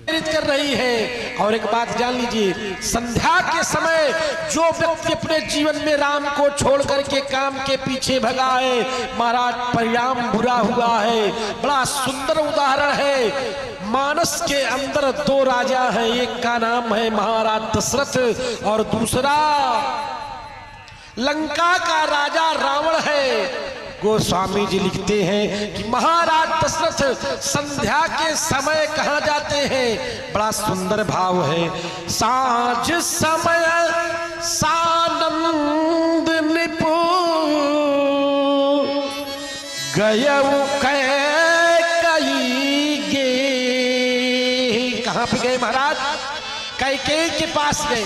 कर रही है। और एक बात जान लीजिए, संध्या के समय जो व्यक्ति अपने जीवन में राम को छोड़ करके काम के पीछे भगा है, महाराज परिणाम बुरा हुआ है। बड़ा सुंदर उदाहरण है। मानस के अंदर दो राजा हैं, एक का नाम है महाराज दशरथ और दूसरा लंका का राजा रावण है। गोस्वामी जी लिखते हैं कि महाराज दशरथ संध्या के समय कहाँ जाते हैं। बड़ा सुंदर भाव है। साँझ समय सानंद निपु गयऊ कैकेयी गे। कहाँ पे गए महाराज? कैकेयी के पास गए।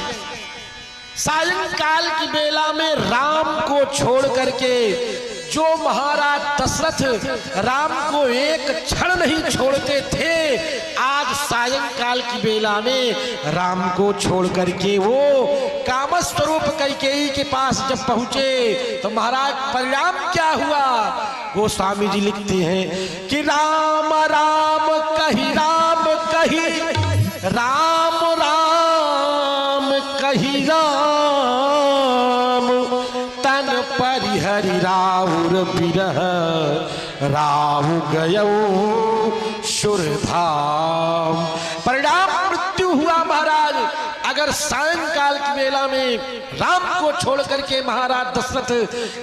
सायंकाल की बेला में राम को छोड़ करके जो महाराज दशरथ राम को एक क्षण नहीं छोड़ते थे, आज सायंकाल की बेला में राम को छोड़ करके वो कामस्वरूप कैकेयी के पास जब पहुंचे तो महाराज परिणाम क्या हुआ? गोस्वामी जी लिखते हैं कि राम राम कही राम कही राम राम कही राम तन परिहरि राउर बिरह राहु गयऊ सुरधाम। परिणाम मृत्यु हुआ महाराज। अगर सायंकाल की बेला में राम को छोड़ करके महाराज दशरथ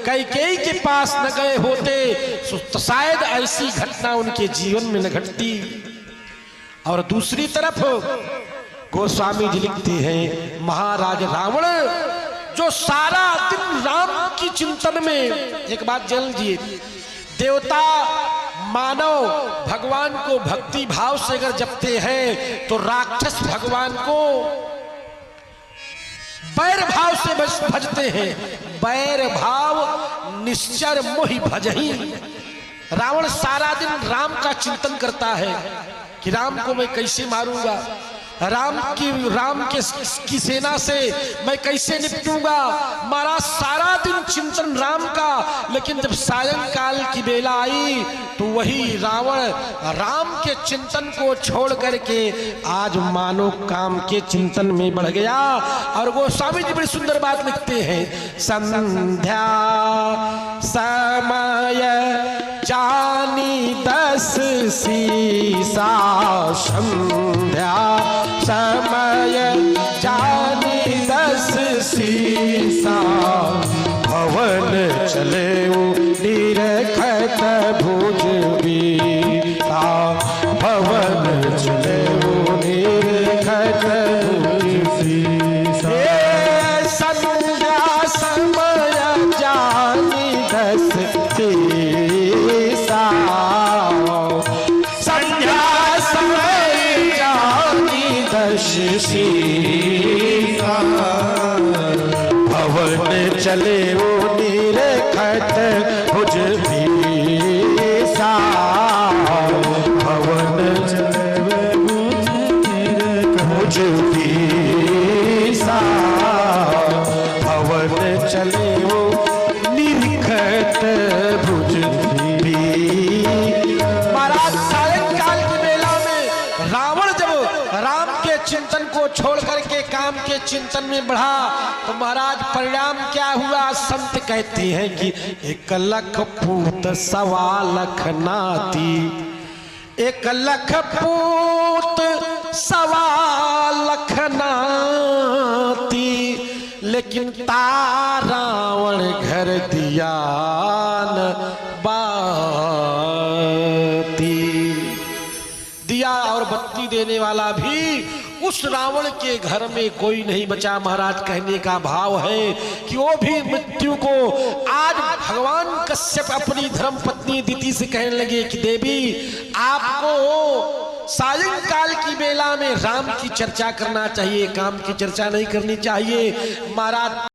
कैकेयी के पास न गए होते तो शायद ऐसी घटना उनके जीवन में न घटती। और दूसरी तरफ गोस्वामी जी लिखते हैं महाराज रावण जो सारा दिन राम की चिंतन में, एक बात जान लीजिए, देवता मानव भगवान को भक्ति भाव से अगर जपते हैं तो राक्षस भगवान को बैर भाव से भजते हैं। बैर भाव निश्चर मोहि भजहि। रावण सारा दिन राम का चिंतन करता है कि राम को मैं कैसे मारूंगा, राम की सेना से मैं कैसे निपटूंगा। मारा सारा दिन चिंतन राम का। लेकिन जब सायंकाल की बेला आई तो वही रावण राम के चिंतन को छोड़ करके आज मानो काम के चिंतन में बढ़ गया। और गोस्वामी जी बड़ी सुंदर बात लिखते हैं, संध्या समय जानी दस सीसा संध्या समय जानी दस सीसा भवन चले निरखत भुज बीसा भवन चले निरखत भुज सीसा। संध्या समय जानी दस सीसा संध्या समय जानी दस सीसा भवन चले वो निरखत भुज बीसा भवन चले भुज बीसा भवन चले वो निरखत भुज बीसा। महाराज सायंकाल की बेला में रावण जब राम के चिंतन को छोड़ करके काम के चिंतन में बढ़ा तो महाराज परिणाम क्या हुआ? संत कहते हैं कि 1 लख पूत 1.25 लख नाती, 1 लख पूत 1.25 लख नाती, लेकिन रावण घर दिया न बाती। दिया और बत्ती देने वाला भी उस रावण के घर में कोई नहीं बचा। महाराज कहने का भाव है कि वो भी मृत्यु को आज भगवान कश्यप अपनी धर्म पत्नी दिति से कहने लगे कि देवी आपको सायंकाल की बेला में राम की चर्चा करना चाहिए, काम की चर्चा नहीं करनी चाहिए। महाराज